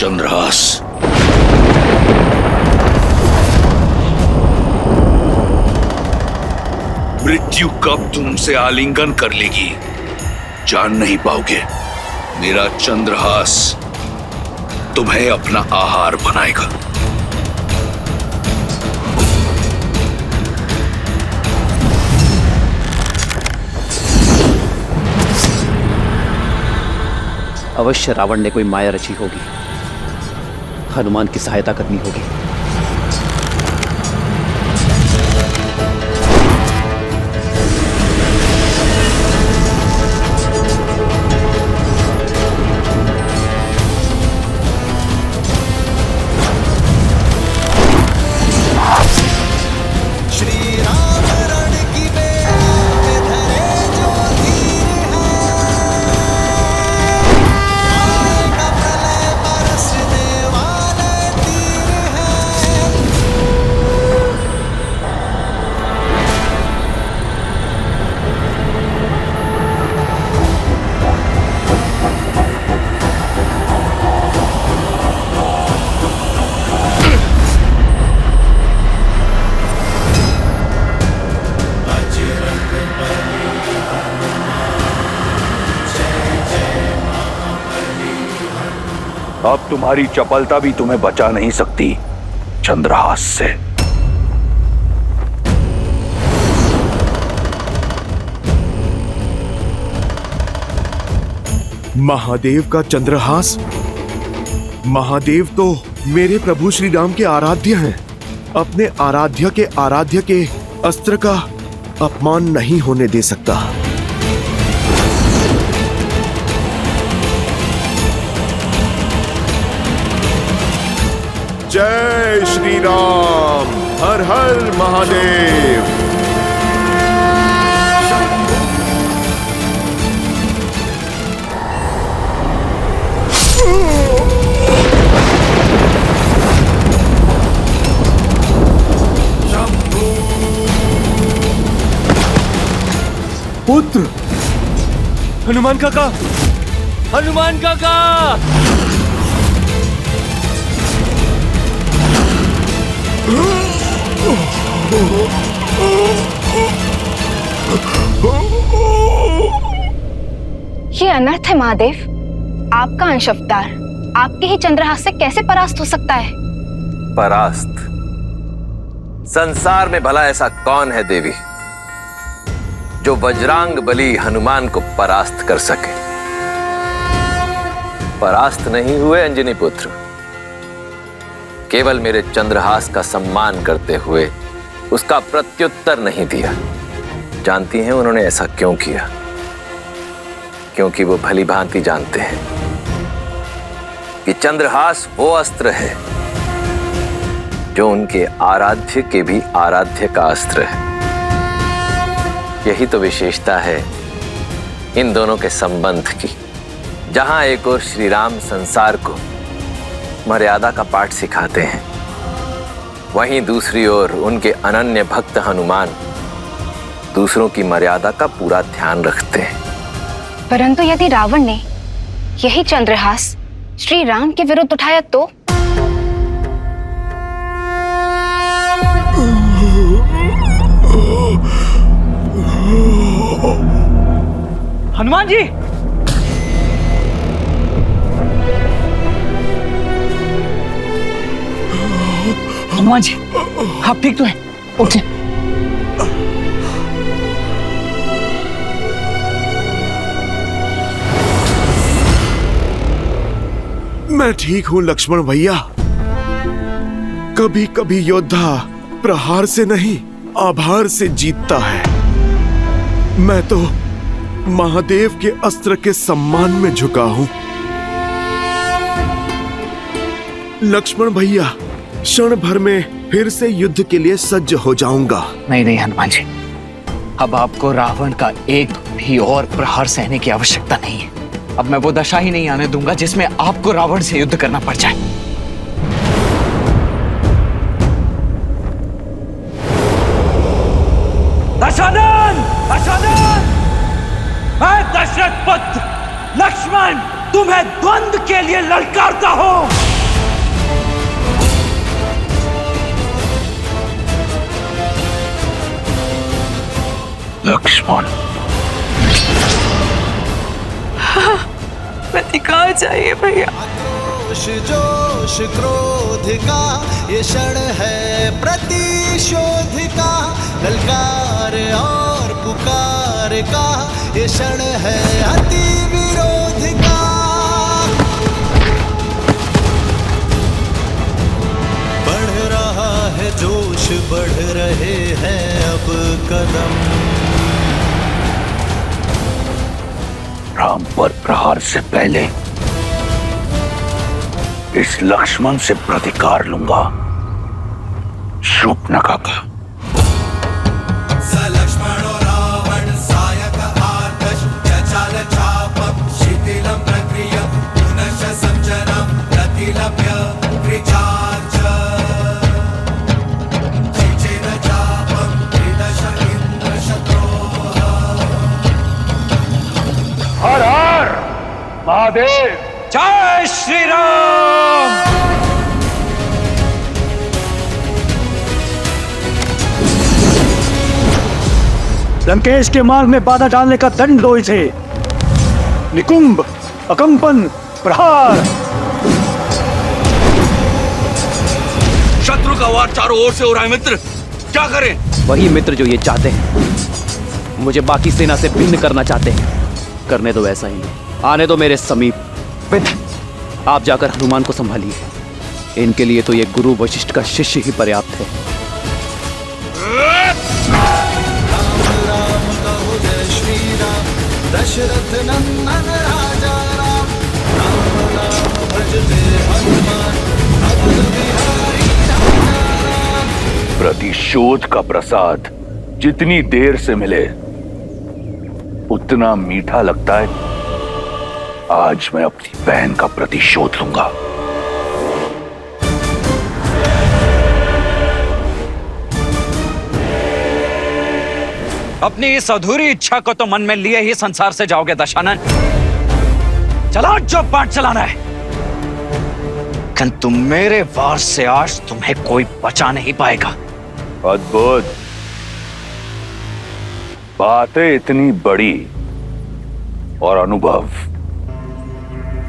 चंद्रहास, मृत्यु कब तुमसे आलिंगन कर लेगी जान नहीं पाओगे। मेरा चंद्रहास तुम्हें अपना आहार बनाएगा। अवश्य रावण ने कोई माया रची होगी, हनुमान की सहायता करनी होगी। अब तुम्हारी चपलता भी तुम्हें बचा नहीं सकती चंद्रहास से। महादेव का चंद्रहास? महादेव तो मेरे प्रभु श्री राम के आराध्य हैं। अपने आराध्य के अस्त्र का अपमान नहीं होने दे सकता। जय श्री राम, हर हर महादेव। पुत्र हनुमान काका, हनुमान काका! ये अनर्थ है महादेव। आपका अंश अवतार आपके ही चंद्रहास से कैसे परास्त हो सकता है? परास्त? संसार में भला ऐसा कौन है देवी जो वज्रांग बली हनुमान को परास्त कर सके? परास्त नहीं हुए अंजनी पुत्र, केवल मेरे चंद्रहास का सम्मान करते हुए उसका प्रत्युत्तर नहीं दिया। जानती हैं उन्होंने ऐसा क्यों किया? क्योंकि वो भली भांति जानते हैं कि चंद्रहास वो अस्त्र है जो उनके आराध्य के भी आराध्य का अस्त्र है। यही तो विशेषता है इन दोनों के संबंध की। जहां एक ओर श्री राम संसार को मर्यादा का पाठ सिखाते हैं, वहीं दूसरी ओर उनके अनन्य भक्त हनुमान दूसरों की मर्यादा का पूरा ध्यान रखते हैं। परंतु यदि रावण ने यही चंद्रहास श्री राम के विरुद्ध उठाया तो? हनुमान जी! हनुमान जी, आप ठीक तो हैं? उठिए। मैं ठीक हूं लक्ष्मण भैया। कभी कभी योद्धा प्रहार से नहीं आभार से जीतता है। मैं तो महादेव के अस्त्र के सम्मान में झुका हूं। लक्ष्मण भैया, क्षण भर में फिर से युद्ध के लिए सज्ज हो जाऊंगा। नहीं नहीं हनुमान जी, अब आपको रावण का एक भी और प्रहार सहने की आवश्यकता नहीं है। अब मैं वो दशा ही नहीं आने दूंगा जिसमें आपको रावण से युद्ध करना पड़ जाए। दशानन! दशानन! मैं दशरथ पुत्र लक्ष्मण तुम्हें द्वंद्व के लिए ललकारता हूं। लक्ष्मण। प्रतिकार चाहिए भैया। जोश क्रोध का ये क्षण है प्रतिशोध का, ललकार और पुकार का ये क्षण है अति विरोध का। बढ़ रहा है जोश, बढ़ रहे हैं अब कदम। राम पर प्रहार से पहले इस लक्ष्मण से प्रतिकार लूंगा, शूर्पणखा का। लक्ष्मणो रावण सायक आर्तश चचाल चापम शिथिलं प्रक्रिय पुनश्च संजनं प्रतिलभ्य कृचार्च चिचेन चापम त्रिदश इंद्र शत्रोः। हर हर महादेव। जय श्री राम। लंकेश के मार्ग में बाधा डालने का दंड दो इसे। निकुंभ, अकंपन, प्रहार। शत्रु का वार चारों ओर से हो रहा है मित्र, क्या करें? वही मित्र जो ये चाहते हैं, मुझे बाकी सेना से भिन्न करना चाहते हैं। करने दो ऐसा ही, आने दो मेरे समीप। आप जाकर हनुमान को संभालिए। इनके लिए तो ये गुरु वशिष्ठ का शिष्य ही पर्याप्त है। राम कहो जय श्री राम, दशरथ नंदन राजा राम। राम नाम भजते हनुमान, अवध बिहारी राजा राम। प्रतिशोध का प्रसाद जितनी देर से मिले उतना मीठा लगता है। आज मैं अपनी बहन का प्रतिशोध लूंगा। अपनी इस अधूरी इच्छा को तो मन में लिए ही संसार से जाओगे दशानन। चला जो पाठ चलाना है। किंतु मेरे वार से आज तुम्हें कोई बचा नहीं पाएगा। अद्भुत। बातें इतनी बड़ी और अनुभव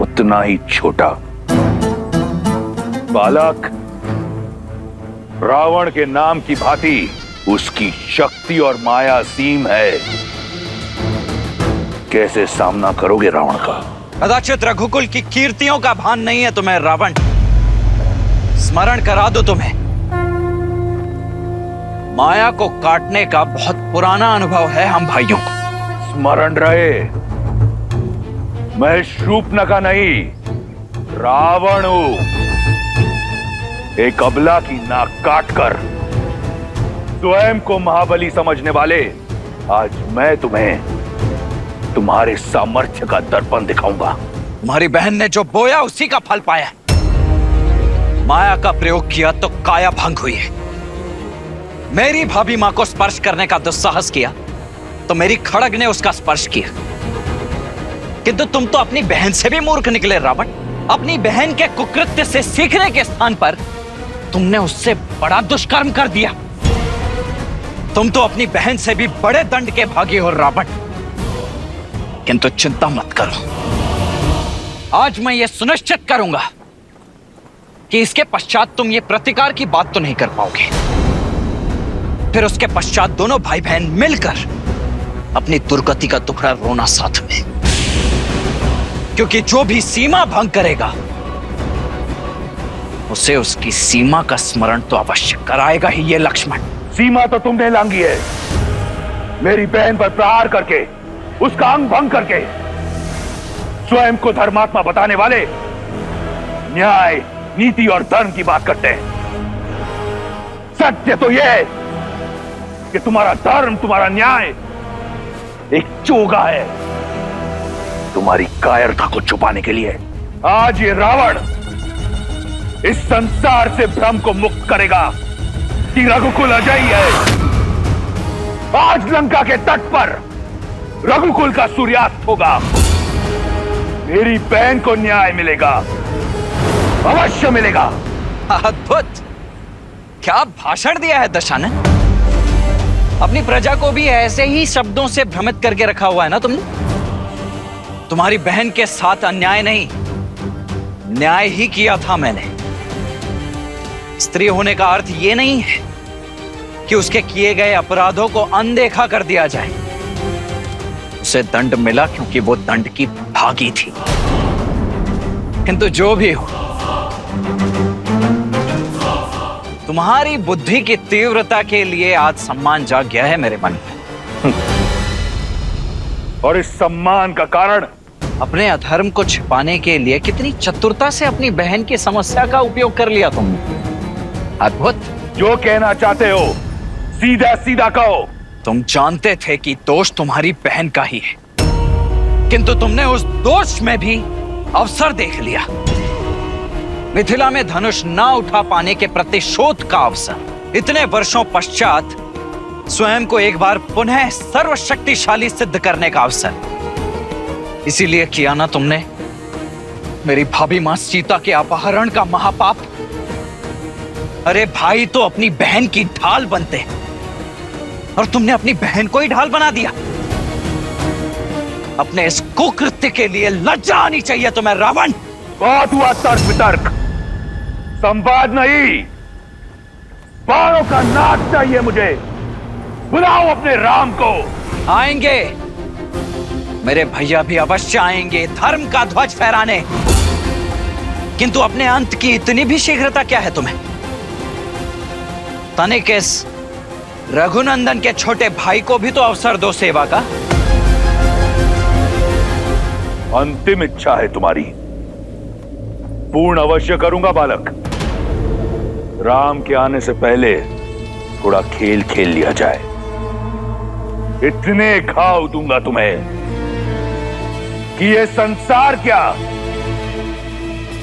उतना ही छोटा। बालक, रावण के नाम की भांति उसकी शक्ति और माया असीम है। कैसे सामना करोगे रावण का? कदाचित रघुकुल की कीर्तियों का भान नहीं है तुम्हें रावण। स्मरण करा दो तुम्हें, माया को काटने का बहुत पुराना अनुभव है हम भाइयों को। स्मरण रहे, मैं शूर्पणखा नहीं, रावण हूं। एक अबला की नाक काटकर स्वयं को महाबली समझने वाले, आज मैं तुम्हें तुम्हारे सामर्थ्य का दर्पण दिखाऊंगा। तुम्हारी बहन ने जो बोया उसी का फल पाया। माया का प्रयोग किया तो काया भंग हुई है। मेरी भाभी मां को स्पर्श करने का दुस्साहस किया तो मेरी खड़ग ने उसका स्पर्श किया। किंतु तुम तो अपनी बहन से भी मूर्ख निकले रावण। अपनी बहन के कुकृत्य से सीखने के स्थान पर तुमने उससे बड़ा दुष्कर्म कर दिया। तुम तो अपनी बहन से भी बड़े दंड के भागी हो रावण। किंतु चिंता मत करो, आज मैं ये सुनिश्चित करूंगा कि इसके पश्चात तुम ये प्रतिकार की बात तो नहीं कर पाओगे। फिर उसके पश्चात दोनों भाई बहन मिलकर अपनी दुर्गति का दुखड़ा रोना साथ में। क्योंकि जो भी सीमा भंग करेगा उसे उसकी सीमा का स्मरण तो अवश्य कराएगा ही ये लक्ष्मण। सीमा तो तुमने लांघी है, मेरी बहन पर प्रहार करके, उसका अंग भंग करके। स्वयं को धर्मात्मा बताने वाले न्याय, नीति और धर्म की बात करते हैं। सत्य तो यह है कि तुम्हारा धर्म, तुम्हारा न्याय एक चोगा है तुम्हारी कायरता को छुपाने के लिए। आज ये रावण इस संसार से भ्रम को मुक्त करेगा कि रघुकुल अजय है। आज लंका के तट पर रघुकुल का सूर्यास्त होगा। मेरी बहन को न्याय मिलेगा, अवश्य मिलेगा। अद्भुत, क्या भाषण दिया है दशानन। अपनी प्रजा को भी ऐसे ही शब्दों से भ्रमित करके रखा हुआ है ना तुमने। तुम्हारी बहन के साथ अन्याय नहीं, न्याय ही किया था मैंने। स्त्री होने का अर्थ यह नहीं है कि उसके किए गए अपराधों को अनदेखा कर दिया जाए। उसे दंड मिला क्योंकि वो दंड की भागी थी। किंतु जो भी हो, तुम्हारी बुद्धि की तीव्रता के लिए आज सम्मान जाग गया है मेरे मन में। और इस सम्मान का कारण अपने अधर्म को छिपाने के लिए कितनी चतुरता से अपनी बहन की समस्या का उपयोग कर लिया तुमने। अद्भुत। जो कहना चाहते हो सीधा सीधा कहो। तुम जानते थे कि दोष तुम्हारी बहन का ही है, किंतु तुमने उस दोष में भी अवसर देख लिया। मिथिला में धनुष ना उठा पाने के प्रतिशोध का अवसर, इतने वर्षों पश्चात स्वयं को एक बार पुनः सर्वशक्तिशाली सिद्ध करने का अवसर। इसीलिए किया ना तुमने मेरी भाभी मां सीता के अपहरण का महापाप। अरे भाई तो अपनी बहन की ढाल बनते और तुमने अपनी बहन को ही ढाल बना दिया। अपने इस कुकृत्य के लिए लज्जा आनी चाहिए तुम्हें रावण। बहुत हुआ तर्क वितर्क, संवाद नहीं। बाणों का नाच चाहिए मुझे। बुलाओ अपने राम को। आएंगे, मेरे भैया भी अवश्य आएंगे धर्म का ध्वज फहराने। किंतु अपने अंत की इतनी भी शीघ्रता क्या है तुम्हें? तनिक इस रघुनंदन के छोटे भाई को भी तो अवसर दो सेवा का। अंतिम इच्छा है तुम्हारी, पूर्ण अवश्य करूंगा बालक। राम के आने से पहले थोड़ा खेल खेल लिया जाए। इतने घाव दूंगा तुम्हें कि ये संसार क्या,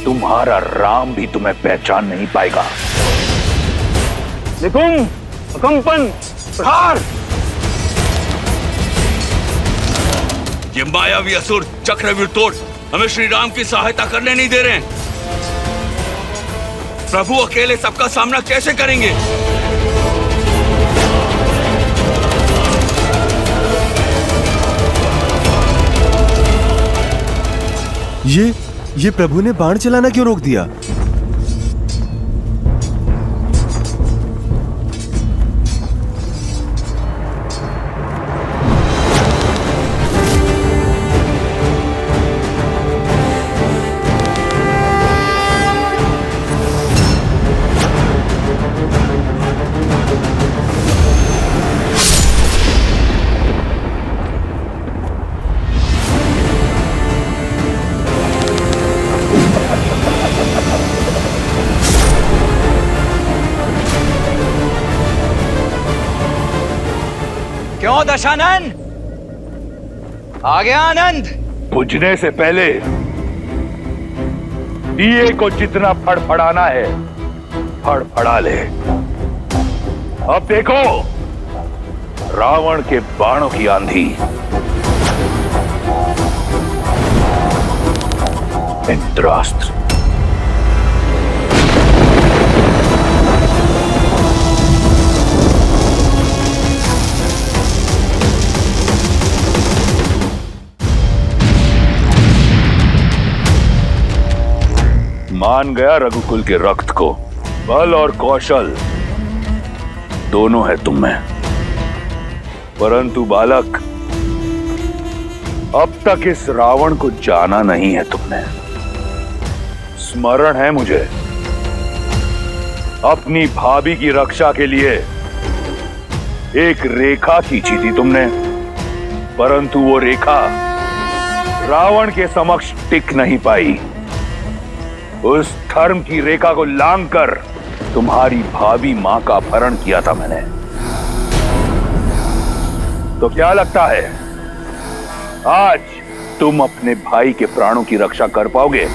तुम्हारा राम भी तुम्हें पहचान नहीं पाएगा। निकुंभ, कंपन, प्रहार। ये मायावी असुर चक्रव्यूह तोड़ हमें श्री राम की सहायता करने नहीं दे रहे हैं। प्रभु अकेले सबका सामना कैसे करेंगे? ये प्रभु ने बाण चलाना क्यों रोक दिया? क्यों दशानन? आ गया आनंद? बुझने से पहले दिए को जितना फड़फड़ाना है फड़फड़ा ले। अब देखो रावण के बाणों की आंधी। इंद्रास्त्र। मान गया रघुकुल के रक्त को। बल और कौशल दोनों है तुम में, परंतु बालक अब तक इस रावण को जाना नहीं है तुमने। स्मरण है मुझे, अपनी भाभी की रक्षा के लिए एक रेखा खींची थी तुमने, परंतु वो रेखा रावण के समक्ष टिक नहीं पाई। उस धर्म की रेखा को लांघकर तुम्हारी भाभी मां का अपहरण किया था मैंने। तो क्या लगता है आज तुम अपने भाई के प्राणों की रक्षा कर पाओगे?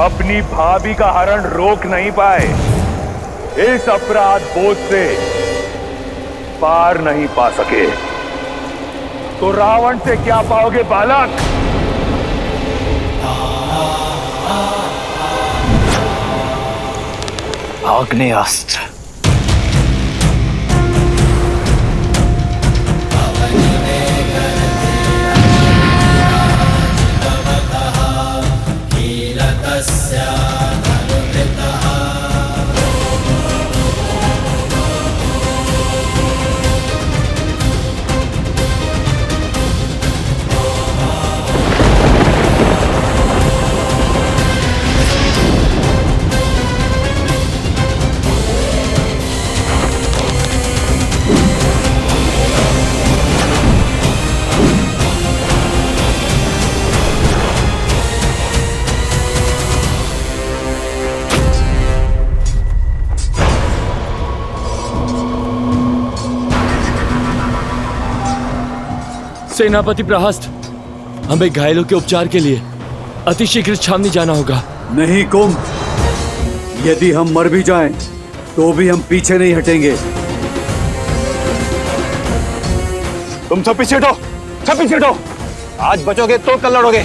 अपनी भाभी का हरण रोक नहीं पाए, इस अपराध बोझ से पार नहीं पा सके, तो रावण से क्या पाओगे बालक? आग्नेयास्त्र। सेनापति प्रहस्त, हमें घायलों के उपचार के लिए अतिशीघ्र छावनी जाना होगा। नहीं कुंभ, यदि हम मर भी जाएं, तो भी हम पीछे नहीं हटेंगे। तुम सब पीछे हटो, सब पीछे हटो। आज बचोगे तो कल लड़ोगे।